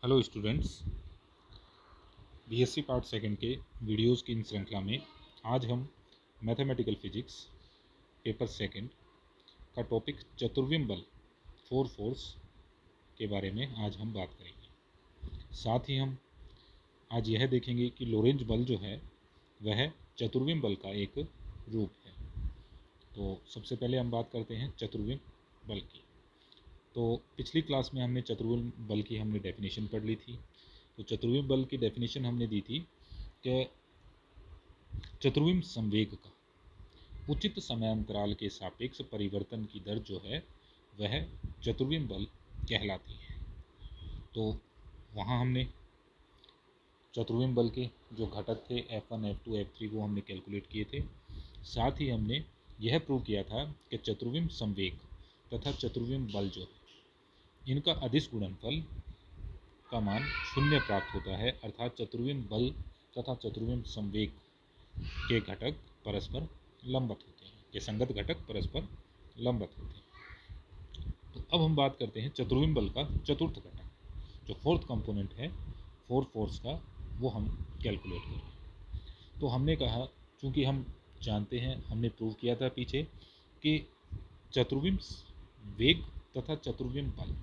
Hello students, BSc part second के videos की इन श्रृंखला में आज हम मैथमेटिकल फिजिक्स पेपर सेकंड का टॉपिक चतुर्विम बल फोर फोर्स के बारे में आज हम बात करेंगे। साथ ही हम आज यह देखेंगे कि लोरेंज बल जो है वह चतुर्विम बल का एक रूप है। तो सबसे पहले हम बात करते हैं चतुर्विम बल की। तो पिछली क्लास में हमने चतुर्विम बल की डेफिनेशन पढ़ ली थी। तो चतुर्विम बल की डेफिनेशन हमने दी थी कि चतुर्विम संवेग का उचित समयांतराल के सापेक्ष परिवर्तन की दर जो है वह चतुर्विम बल कहलाती है। तो वहाँ हमने चतुर्विम बल के जो घटक थे F1, F2, F3 वो हमने कैलकुलेट किए थे। साथ ही हमने यह प्रूव किया था कि चतुर्विम संवेग तथा चतुर्विम बल जो है इनका अदिश गुणनफल का मान 0 प्राप्त होता है, अर्थात चतुर्विम बल तथा चतुर्विम संवेग के घटक परस्पर लंबवत होते हैं, के संगत घटक परस्पर लंबवत होते हैं। तो अब हम बात करते हैं चतुर्विम बल का चतुर्थ घटक, जो फोर्थ कंपोनेंट है फोर फोर्स का, वो हम कैलकुलेट करें। तो हमने कहा, चूँकि हम जानते हैं, हमने प्रूव किया था पीछे कि चतुर्विम वेग तथा चतुर्विम बल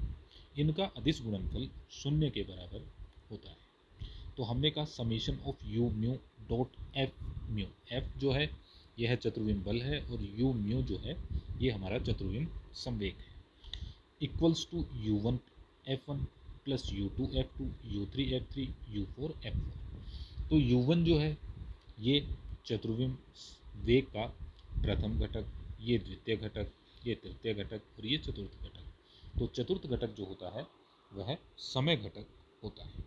इनका अदिश गुणनफल 0 के बराबर होता है। तो हमने कहा summation of you mu dot F mu, F जो है यह चतुर्विम बल है और यू म्यू जो है ये हमारा चतुर्विम संवेग है, equals to u1 f1 plus u2 f2 u3 f3 u4 f4। तो u1 जो है ये चतुर्विम वेग का प्रथम घटक, ये द्वितीय घटक, ये तृतीय घटक और ये चतुर्थ घटक। तो चतुर्थ घटक जो होता है वह समय घटक होता है।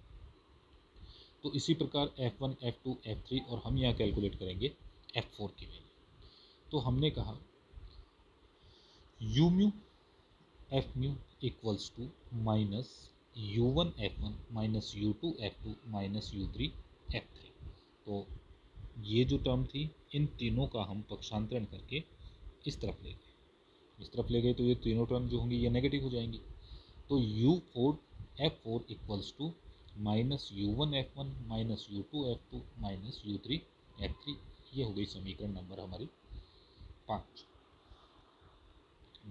तो इसी प्रकार F1, F2, F3 और हम यहाँ कैलकुलेट करेंगे F4 की वैल्यू। तो हमने कहा u mu F mu equals to minus u1 f1 minus u2 f2 minus u3 f3। तो ये जो टर्म थी इन तीनों का हम पक्षांतरण करके इस तरफ ले गए, इस तरफ ले गए तो ये तीनों टर्म जो होंगी ये नेगेटिव हो जाएंगी। तो u4 f4 equals to minus u1 f1 minus u2 f2 minus u3 f3। ये हो गई समीकरण नंबर हमारी 5।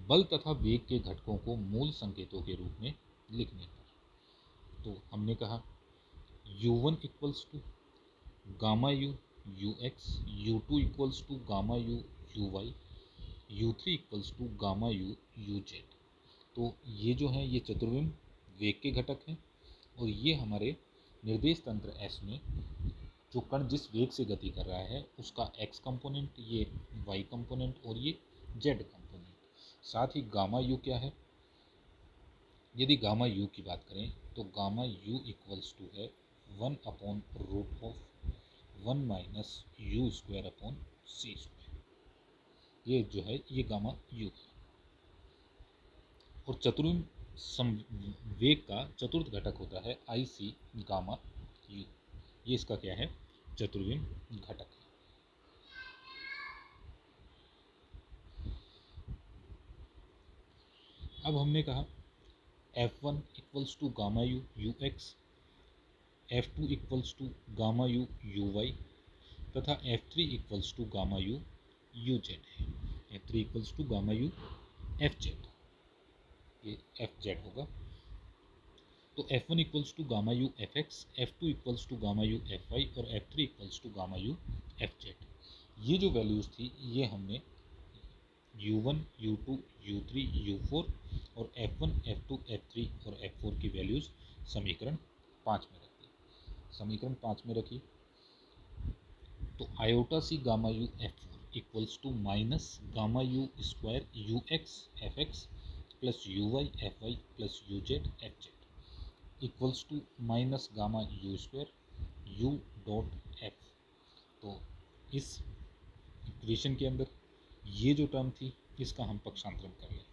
बल तथा वेग के घटकों को मूल संकेतों के रूप में लिखने पर, तो हमने कहा u1 equals to gamma u u x, u2 equals to gamma u u y, u3 equals to gamma u u z. तो ये जो है ये चतुर्विम वेग के घटक हैं और ये हमारे निर्देश तंत्र S में जो कण जिस वेग से गति कर रहा है उसका x कंपोनेंट, ये y कंपोनेंट और ये z कंपोनेंट। साथ ही गामा यू क्या है, यदि गामा यू की बात करें तो गामा यू इक्वल्स टू है 1 upon root of 1 minus u square upon c square. ये जो है ये गामा यू है। और चतुर्विम वेग का चतुर्थ घटक होता है आई सी गामा यू, ये इसका क्या है चतुर्विम घटक है। अब हमने कहा F1 equals to gamma u u x, F2 equals to gamma u u y तथा F3 equals to gamma u u z है। F3 equals to gamma u f z, ये एफ जेड होगा। तो F1 equals to gamma u f x, F2 equals to gamma u f y और F3 equals to gamma u f z. ये जो values थी ये हमने u1, u2, u3, u4 और f1, f2, f3 और f4 की वैल्यूज़ समीकरण 5 में रखी। समीकरण 5 में रखी तो iota c gamma u f4 equals to minus gamma u square u x f x plus u y f y plus u z f z equals to minus gamma u square u dot f. तो इस equation के अंदर ये जो term थी इसका हम पक्षांतरण कर लें,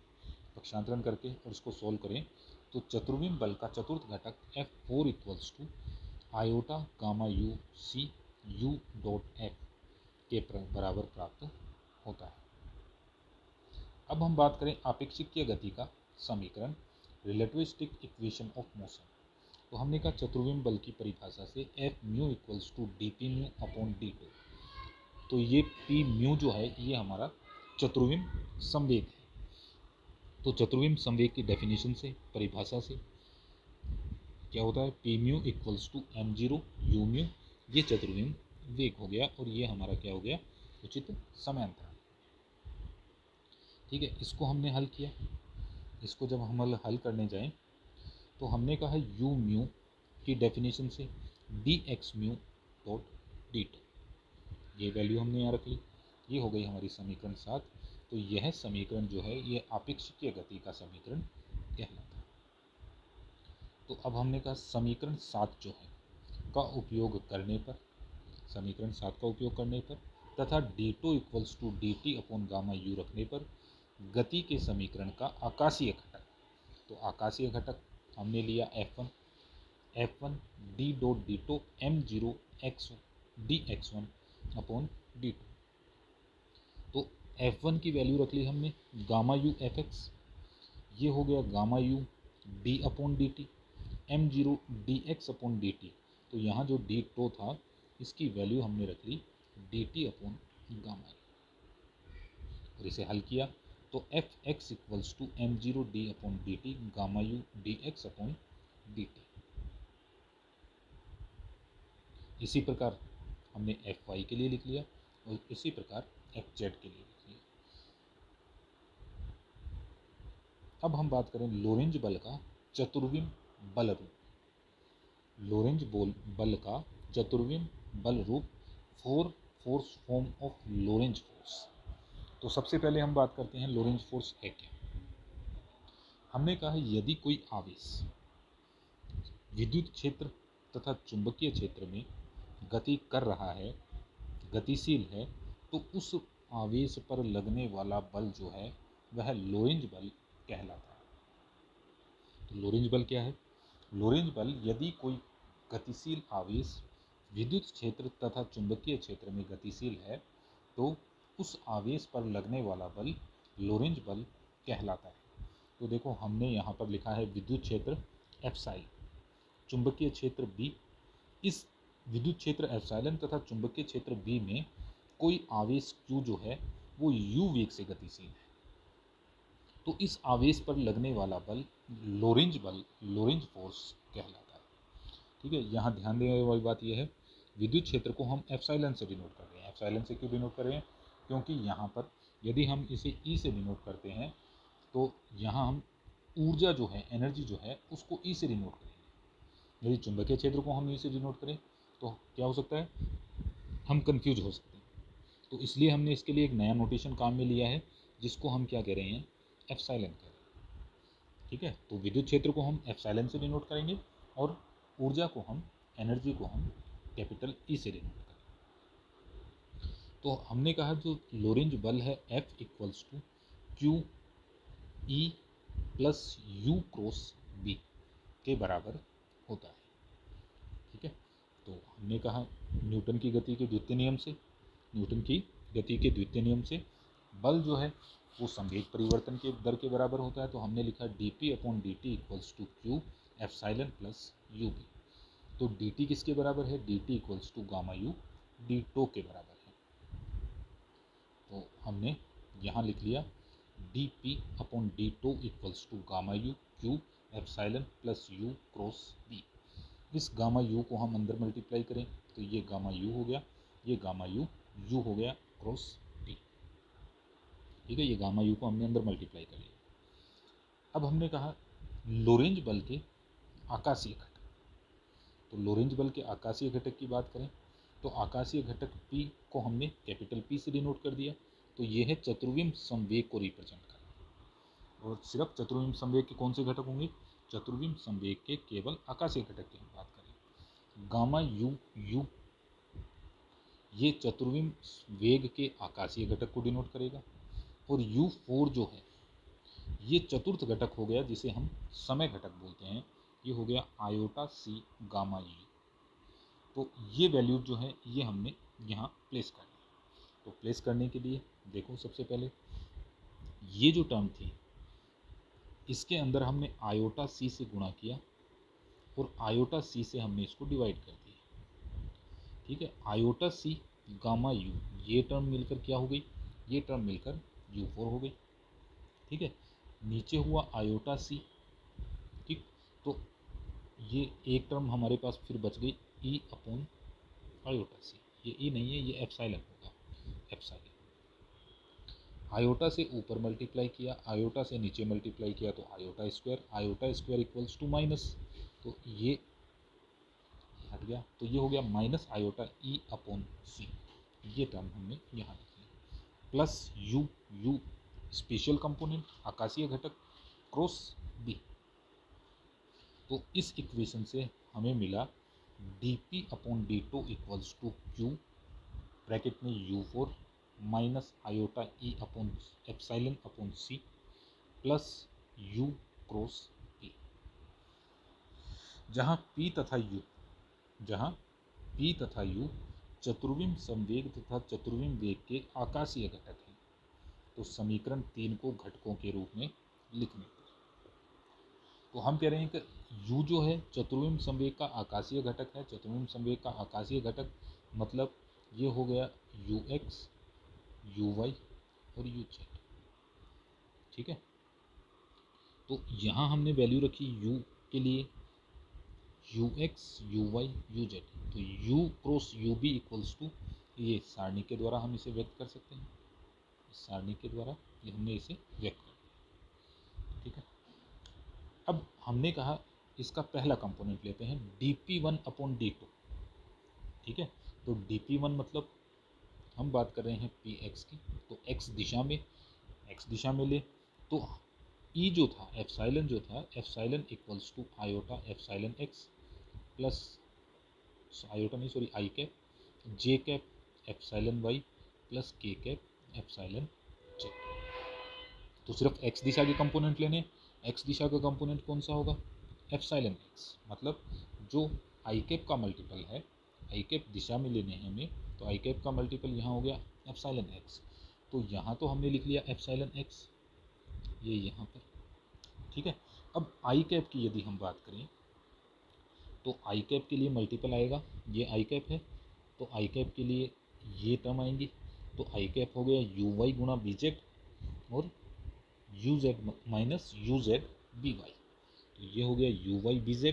पक्षांतरण करके और इसको सोल्व करें तो चतुर्विम बल का चतुर्थ घटक F4 equals to iota gamma u c u dot f के बराबर प्राप्त होता है। अब हम बात करें आपेक्षिकीय गति का समीकरण, रिलेटिविस्टिक इक्वेशन ऑफ मोशन। तो हमने कहा चतुर्विम बल की परिभाषा से f mu equals to d p mu upon d tau. तो ये पी म्यू जो है ये हमारा चतुर्विम संवेग है। तो चतुर्विम संवेग की डेफिनेशन से, परिभाषा से क्या होता है, p mu equals to m zero u mu, ये चतुर्विम वेग हो गया और ये हमारा क्या हो गया, उचित समयांतराल। ठीक है, इसको हमने हल किया। इसको जब हम हल करने जाएं तो हमने कहा यू म्यू की डेफिनेशन से d x mu dot d tau, ये वैल्यू हमने यहाँ रख ली। ये हो गई हमारी समीकरण 7। तो यह समीकरण जो है ये आपेक्षिकीय गति का समीकरण कहलाता है। तो अब हमने कहा समीकरण 7 जो है का उपयोग करने पर, समीकरण 7 का उपयोग करने पर तथा d tau equals to d t upon gamma u रखने पर गति के समीकरण का आकाशीय घटक, तो आकाशीय घटक हमने लिया F1 d dot d tau m zero x d x one upon d tau. तो F1 की वैल्यू रख ली हमने गामा यू एफ एक्स, ये हो गया gamma u d upon d t, m zero d x upon d t. तो यहाँ जो डी टो था इसकी वैल्यू हमने रख ली d t upon gamma u और इसे हल किया तो f x equals to m zero d upon d t gamma u d x upon d t. इसी प्रकार हमने एफ वाई के लिए लिख लिया और इसी प्रकार एफ जेड के लिए लिख लिया। अब हम बात करें लोरेंज बल का चतुर्विम बल रूप। लोरेंज बल का चतुर्विम बल रूप, four force form of Lorentz force. तो सबसे पहले हम बात करते हैं लोरेंज फोर्स है क्या। हमने कहा यदि कोई आवेश विद्युत क्षेत्र तथा चुंबकीय क्षेत्र में गति कर रहा है, गतिशील है, तो उस आवेश पर लगने वाला बल जो है वह लोरेंज बल कहलाता है। तो लोरेंज बल क्या है? लोरेंज बल यदि कोई गतिशील आवेश विद्युत क्षेत्र तथा चुंबकीय क्षेत्र में गतिशील है तो उस आवेश पर लगने वाला बल लोरेंज बल कहलाता है। तो देखो हमने यहाँ पर लिखा है विद्युत क्षेत्र एप्साइलन, चुंबकीय क्षेत्र बी। इस विद्युत क्षेत्र एप्साइलन तथा चुंबकीय क्षेत्र बी में कोई आवेश Q जो है वो U वेग से गतिशील है, तो इस आवेश पर लगने वाला बल लोरेंज बल, लोरेंज फोर्स कहलाता है। ठीक है, यहाँ ध्यान देने वाली बात यह है विद्युत क्षेत्र को हम एप्साइलन से डिनोट कर रहे हैं। एप्साइलन से क्यों डिनोट कर रहे हैं? क्योंकि यहाँ पर यदि हम इसे E से डिनोट करते हैं तो यहाँ हम ऊर्जा जो है, एनर्जी जो है, उसको E से डिनोट करेंगे। यदि चुंबकीय क्षेत्र को हम E से डिनोट करें तो क्या हो सकता है, हम कंफ्यूज हो सकते हैं। तो इसलिए हमने इसके लिए एक नया नोटेशन काम में लिया है जिसको हम क्या कह रहे हैं, एप्साइलन कह रहे हैं। ठीक है, तो विद्युत क्षेत्र को हम एप्साइलन से डिनोट करेंगे और ऊर्जा को हम, एनर्जी को हम कैपिटल E से डिनोट करेंगे। तो हमने कहा जो लोरेंज बल है F equals to q e plus u cross b के बराबर होता है। ठीक है, तो हमने कहा न्यूटन की गति के द्वितीय नियम से, न्यूटन की गति के द्वितीय नियम से बल जो है वो संवेग परिवर्तन के दर के बराबर होता है। तो हमने लिखा d p upon d t equals to q epsilon plus u b. तो डी टी किसके बराबर है? D t equals to gamma u d tau के बराबर है। तो हमने यहाँ लिख लिया d p upon d tau equals to gamma u q epsilon plus u cross b. इस गामा यू को हम अंदर मल्टीप्लाई करें तो ये गामा यू हो गया, ये गामा यू हो गया क्रॉस बी। ठीक है, ये गामा यू को हमने अंदर मल्टीप्लाई कर लिया। अब हमने कहा लोरेंज बल के आकाशीय घटक। तो लोरेंज बल के आकाशीय घटक की बात करें तो आकाशीय घटक P को हमने कैपिटल P से डिनोट कर दिया। तो ये है चतुर्विम संवेग को रिप्रेजेंट करना। और सिर्फ चतुर्विम संवेग के कौन से घटक होंगे? चतुर्विम संवेग के केवल आकाशीय घटक की हम बात करें। गामा यू ये चतुर्विम वेग के आकाशीय घटक को डिनोट करेगा और U4 जो है ये चतुर्थ घटक हो गया जिसे हम समय घटक बोलते हैं। ये हो गया आयोटा सी गामा यू। तो ये वैल्यू जो है ये हमने यहाँ प्लेस कर दी। तो प्लेस करने के लिए देखो सबसे पहले ये जो टर्म थी इसके अंदर हमने आयोटा सी से गुणा किया और आयोटा सी से हमने इसको डिवाइड कर दिया। ठीक है, आयोटा सी गामा यू, ये टर्म मिलकर क्या हो गई, ये टर्म मिलकर U4 हो गई। ठीक है, नीचे हुआ आयोटा सी। ठीक, तो ये एक टर्म हमारे पास फिर बच गई ई अपॉन आयोटा सी। ये ई नहीं है, ये एप्सिलॉन होगा, एप्सिलॉन। आयोटा से ऊपर मल्टीप्लाई किया, आयोटा से नीचे मल्टीप्लाई किया तो iota square equals to minus, तो ये हट गया, तो ये हो गया minus iota e upon c. ये टर्म हमने यहाँ लिख लिया, plus u, u special component आकाशीय घटक क्रॉस बी। तो इस इक्वेशन से हमें मिला d p upon d tau equals to q bracket में U4 minus iota e upon epsilon upon c plus u cross p, जहाँ P तथा U चतुर्विम संवेग तथा चतुर्विम वेग के आकाशीय घटक हैं। तो समीकरण 3 को घटकों के रूप में लिखने पर, तो हम कह रहे हैं कि U जो है चतुर्विम संवेग का आकाशीय घटक है। चतुर्विम संवेग का आकाशीय घटक मतलब ये हो गया UX, UY और UZ। ठीक है, तो यहाँ हमने वैल्यू रखी U के लिए UX, UY, UZ। तो U cross UB equals to, ये सारणी के द्वारा हम इसे व्यक्त कर सकते हैं, सारणी के द्वारा ये हमने इसे व्यक्त कर दिया। ठीक है, अब हमने कहा इसका पहला कंपोनेंट लेते हैं dp1 अपॉन d2। ठीक है, तो dp1 मतलब हम बात कर रहे हैं px की, तो x दिशा में ले, तो ई जो था एप्सिलॉन जो था, epsilon equals to iota epsilon x plus iota नहीं sorry i cap, j cap epsilon y plus k cap epsilon z। तो सिर्फ x दिशा के कंपोनेंट लेने, x दिशा का कंपोनेंट कौन सा होगा, एप्सिलॉन x, मतलब जो आई कैप का मल्टीपल है, आई कैप दिशा में लेने हैं हमें, तो आई कैप का मल्टीपल यहाँ हो गया एप्सिलॉन x। तो यहाँ तो हमने लिख लिया एप्सिलॉन x, ये यहाँ पर। ठीक है, अब आई कैप की यदि हम बात करें तो आई कैप के लिए मल्टीपल आएगा, ये आई कैप है, तो आई कैप के लिए ये टर्म आएंगी, तो आई कैप हो गया UY गुणा BZ और UZ माइनस UZ BY। तो ये हो गया UY BZ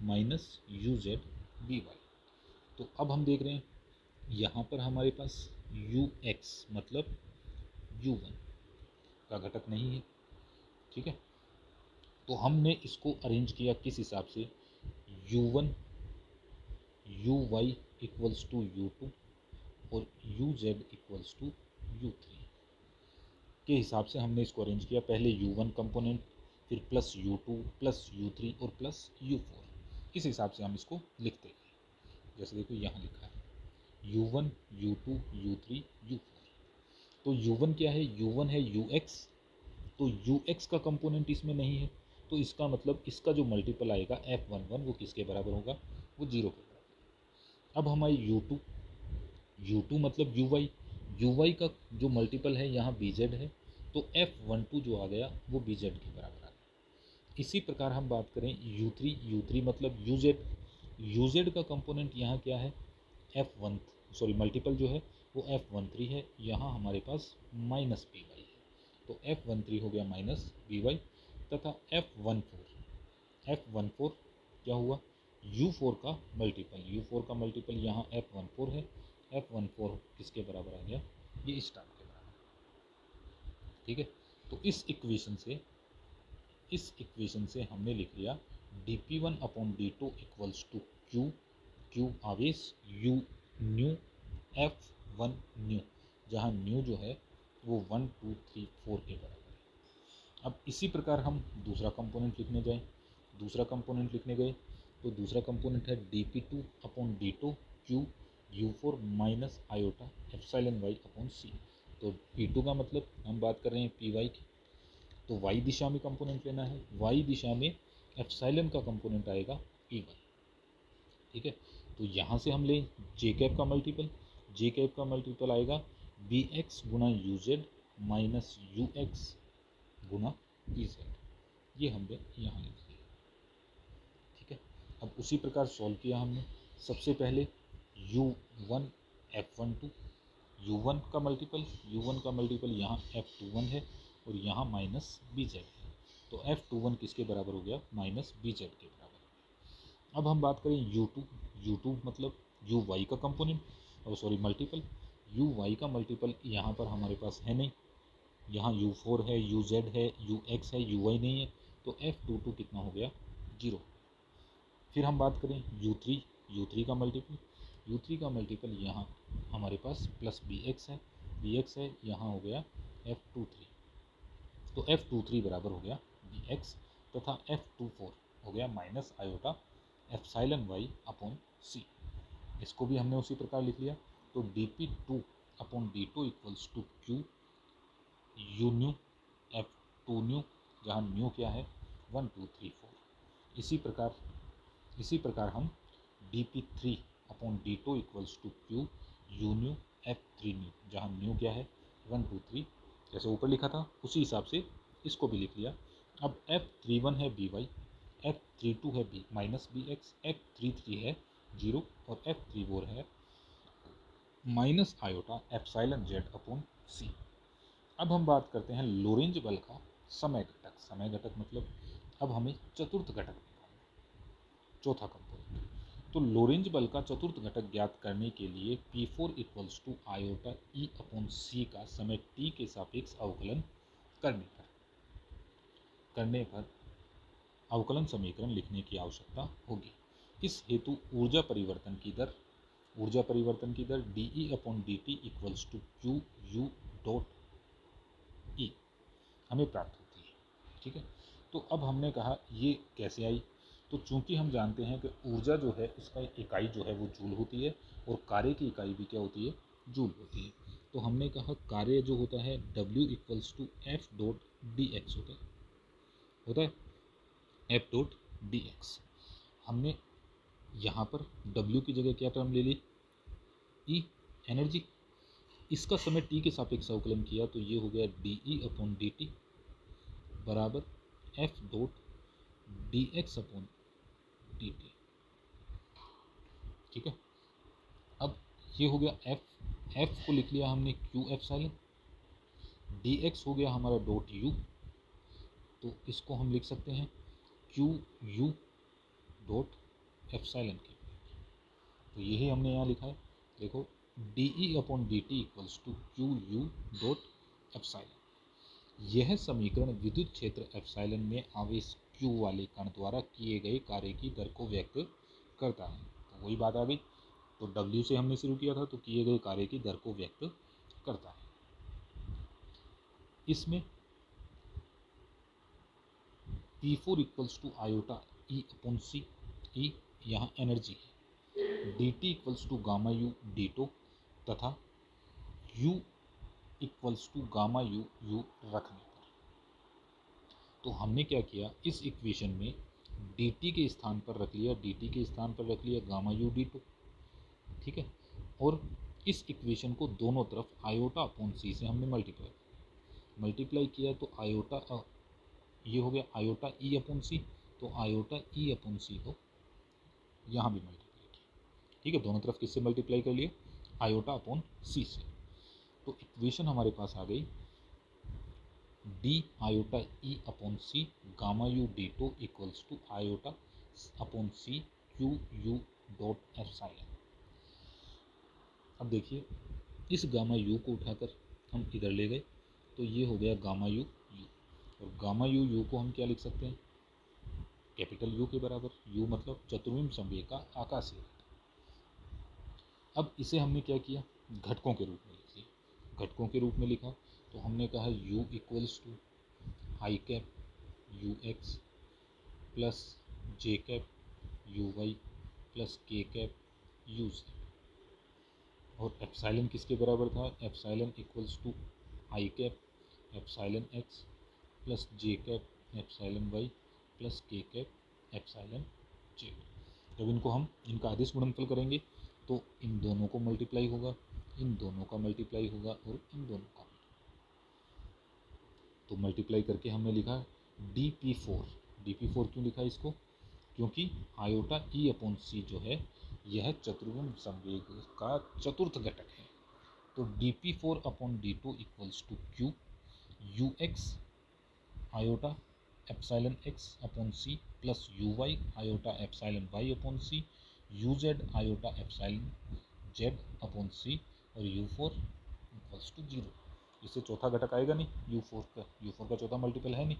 minus UZ BY। तो अब हम देख रहे हैं यहाँ पर हमारे पास UX मतलब U1 का घटक नहीं है। ठीक है, तो हमने इसको अरेंज किया किस हिसाब से, U1 UY equals to U2 और UZ इक्वल्स टू U3 के हिसाब से हमने इसको अरेंज किया। पहले U1 कंपोनेंट, फिर प्लस U2 प्लस U3 और प्लस U4, इस हिसाब से हम इसको लिखते हैं। जैसे देखो यहाँ लिखा है U1 U2 U3 U4। तो U1 क्या है, U1 है UX, तो UX का कंपोनेंट इसमें नहीं है, तो इसका मतलब इसका जो मल्टीपल आएगा F11 वो किसके बराबर होगा, वो 0 के बराबर। अब हमारी U2 मतलब UY का जो मल्टीपल है यहाँ BZ है, तो F12 जो आ गया वो BZ के बराबर आ गया। इसी प्रकार हम बात करें U3 मतलब UZ का कंपोनेंट यहाँ क्या है, मल्टीपल जो है वो F13 है, यहाँ हमारे पास माइनस BY है, तो F13 हो गया माइनस BY तथा F14 क्या हुआ, U4 का मल्टीपल यहाँ F14 है, F14 किसके बराबर आ गया, ये इस टर्म के बराबर। ठीक है, तो इस इक्वेशन से हमने लिख लिया dp1 upon d2 equals to Q आवेश U न्यू F1 न्यू, जहाँ न्यू जो है वो 1 2 3 4 के बराबर है। अब इसी प्रकार हम दूसरा कंपोनेंट लिखने गए, तो दूसरा कंपोनेंट है dp2 upon d2 U4 minus iota epsilon y upon c. तो P2 का मतलब हम बात कर रहे हैं PY की, तो y दिशा में कंपोनेंट लेना है, y दिशा में एप्सिलॉन का कंपोनेंट आएगा PY। ठीक है, तो यहाँ से हम लें जे कैप का मल्टीपल आएगा BX गुना UZ माइनस UX गुना BZ, ये हमने यहाँ लिख दिया। ठीक है, अब उसी प्रकार सॉल्व किया हमने। सबसे पहले u1 f12, u1 का मल्टीपल यहाँ f21 है और यहाँ माइनस bz है, तो f21 किसके बराबर हो गया, माइनस bz के बराबर। अब हम बात करें u2 मतलब uy का कंपोनेंट, और सॉरी मल्टीपल, uy का मल्टीपल यहाँ पर हमारे पास है नहीं, यहाँ u4 है, uz है, ux है, uy नहीं है, तो f22 कितना हो गया, 0। फिर हम बात करें u3 का मल्टीपल यहाँ हमारे पास प्लस bx है, यहाँ हो गया f23, तो f23 बराबर हो गया bx, तथा f24 हो गया minus iota epsilon y upon c। इसको भी हमने उसी प्रकार लिख लिया, तो dp2 upon d2 equals to q u nu f2 nu, जहाँ न्यू क्या है 1 2 3 4। इसी प्रकार हम dp3 upon d2 equals to q u nu f3 nu, जहाँ न्यू क्या है 1 2 3, जैसे ऊपर लिखा था उसी हिसाब से इसको भी लिख लिया। अब f31 है by, f32 है b माइनस bx, f33 है 0 और f34 है minus iota epsilon z upon c। अब हम बात करते हैं लोरेंज बल का समय घटक मतलब अब हमें चतुर्थ घटक निकालना, चौथा कंपोनेंट। तो लोरेंज बल का चतुर्थ घटक ज्ञात करने के लिए P4 equals to iota E upon C का समय t के सापेक्ष अवकलन करने पर अवकलन समीकरण लिखने की आवश्यकता होगी। इस हेतु ऊर्जा परिवर्तन की दर dE upon dt equals to q u dot e हमें प्राप्त होती है। ठीक है, तो अब हमने कहा ये कैसे आई, तो चूंकि हम जानते हैं कि ऊर्जा जो है उसका इकाई जो है वो जूल होती है और कार्य की इकाई भी क्या होती है, जूल होती है। तो हमने कहा कार्य जो होता है W equals to f dot d x होता है एफ डॉट डी एक्स। हमने यहाँ पर W की जगह क्या टर्म ले ली, E एनर्जी। इसका समय t के सापेक्ष अवकलन किया तो ये हो गया dE अपॉन dt बराबर f dot dx upon dt। ठीक है, अब ये हो गया f को लिख लिया हमने q एप्सिलॉन, dx हो गया हमारा डॉट u, तो इसको हम लिख सकते हैं q u डॉट एप्सिलॉन के। तो यही हमने यहाँ लिखा है, देखो dE upon dt equals to q u dot epsilon. यह समीकरण विद्युत क्षेत्र एप्सिलॉन में आवेश q वाले कण द्वारा किए गए कार्य की दर को व्यक्त करता है। तो वही बात आ गई, तो W से हमने शुरू किया था, तो किए गए कार्य की दर को व्यक्त करता है। इसमें P4 equals to iota E upon C, E यहाँ एनर्जी है, dt equals to gamma u d tau तथा u equals to gamma u रखने पर। तो हमने क्या किया, इस इक्वेशन में dt के स्थान पर रख लिया गामा यू डीटो। ठीक है, और इस इक्वेशन को दोनों तरफ आयोटा अपॉन सी से हमने मल्टीप्लाई किया, तो आयोटा ये हो गया आयोटा ई अपॉन सी, तो आयोटा ई अपॉन सी को यहाँ भी मल्टीप्लाई किया। ठीक है, दोनों तरफ किससे मल्टीप्लाई कर लिए, आयोटा अपॉन सी से। तो इक्वेशन हमारे पास आ गई d iota e upon c gamma u d tau equals to iota upon c q u dot epsilon. अब देखिए इस गामा यू को उठाकर हम इधर ले गए, तो ये हो गया गामा यू, और गामा यू को हम क्या लिख सकते हैं, कैपिटल यू के बराबर, यू मतलब चतुर्विम संवेग का आकाशीय घटक। अब इसे हमने क्या किया, घटकों के रूप में लिख लिया। घटकों के रूप में लिखा तो हमने कहा u equals to i cap u x plus j cap u y plus k cap u z, और एप्सिलॉन किसके बराबर था, epsilon equals to i cap epsilon x plus j cap epsilon y plus k cap epsilon z. जब इनका आदेश गुणनफल करेंगे तो इन दोनों को मल्टीप्लाई होगा, इन दोनों का मल्टीप्लाई होगा और इन दोनों का, तो मल्टीप्लाई करके हमने लिखा dp4 क्यों लिखा इसको, क्योंकि आयोटा ई अपॉन सी जो है यह चतुर्विम संवेग का चतुर्थ घटक है। तो dp4 upon d2 equals to q u x iota epsilon x upon c plus u y iota epsilon y upon c u z iota epsilon z upon c और u4 इक्वल्स टू 0। इससे चौथा घटक आएगा नहीं, u4 का चौथा multiple है नहीं,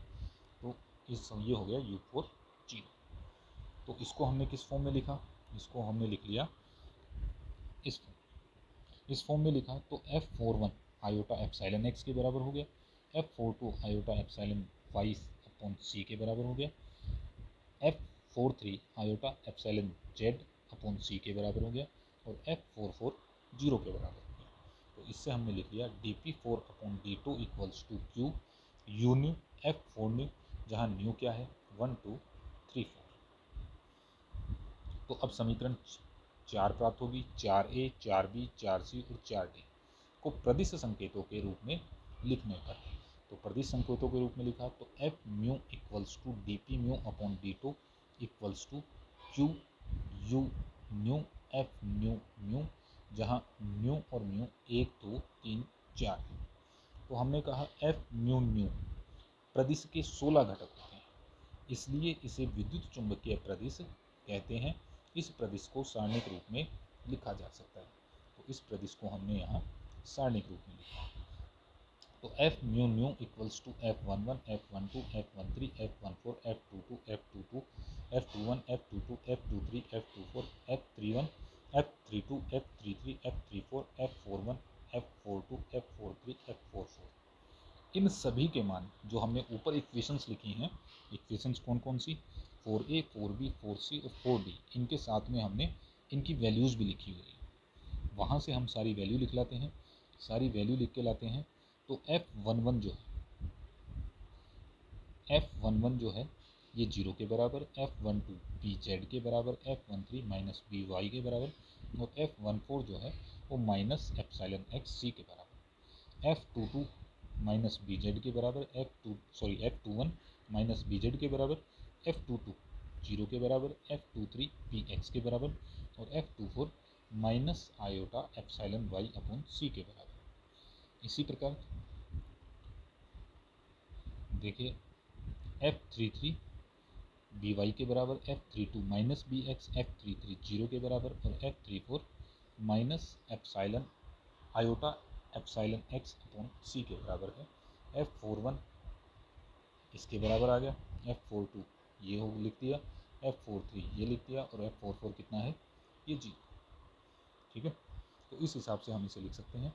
तो ये हो गया u4 0। तो इसको हमने किस फॉर्म में लिखा, इसको हमने लिख लिया इस फॉर्म में लिखा। तो f41 आयोटा एप्साइलन एक्स के बराबर हो गया, f42 iota epsilon y upon c के बराबर हो गया, f43 iota epsilon z upon c के बराबर हो गया और f44 0 के बराबर हो गया। तो इससे हमने लिख लिया dp4 upon d2 equals to q u nu f4 nu, जहाँ न्यू क्या है 1 2 3 4। तो अब समीकरण 4 प्राप्त होगी। 4a 4b 4c और 4d को प्रदिश संकेतों के रूप में लिखने पर, तो प्रदिश संकेतों के रूप में लिखा तो f mu equals to dp mu upon d2 equals to q u nu f mu mu, जहाँ म्यू और म्यू 1 2 3 4 है। तो हमने कहा f म्यू म्यू प्रदिश के 16 घटक होते हैं, इसलिए इसे विद्युत चुंबकीय प्रदिश कहते हैं। इस प्रदिश को सारणिक रूप में लिखा जा सकता है, तो इस प्रदिश को हमने यहाँ सारणिक रूप में लिखा। तो f mu mu equals to f11 f12 f13 f14 f22 f22 f21 f22 f23 f24 f31 f32 f33 f34 f41 f42 f43 f44। इन सभी के मान जो हमने ऊपर इक्वेशंस लिखी हैं, इक्वेशंस कौन कौन सी 4a 4b 4c और 4d, इनके साथ में हमने इनकी वैल्यूज़ भी लिखी हुई है। वहाँ से हम सारी वैल्यू लिख लाते हैं, सारी वैल्यू लिख के लाते हैं। तो f11 जो है ये 0 के बराबर, f12 bz के बराबर, f13 माइनस by के बराबर और f14 जो है वो माइनस एप्साइलन एक्स सी के बराबर, f22 माइनस bz के बराबर, f21 माइनस bz के बराबर, f22 0 के बराबर, f23 px के बराबर और f24 minus iota epsilon y upon c के बराबर। इसी प्रकार देखिए f33 by के बराबर, f32 माइनस bx, f33 0 के बराबर और f34 minus epsilon iota epsilon x upon c के बराबर है। f41 इसके बराबर आ गया, f42 ये हो लिख दिया, f43 ये लिख दिया और f44 कितना है ये 0। ठीक है, तो इस हिसाब से हम इसे लिख सकते हैं।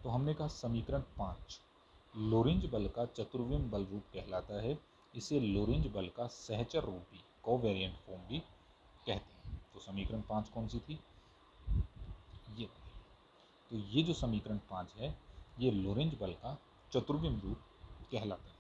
तो हमने कहा समीकरण 5 लोरेंज बल का चतुर्विम बल रूप कहलाता है, इसे लोरेंज बल का सहचर रूप भी कोवेरिएंट फॉर्म भी कहते हैं। तो समीकरण 5 कौन सी थी ये, तो ये जो समीकरण 5 है ये लोरेंज बल का चतुर्विम रूप कहलाता है।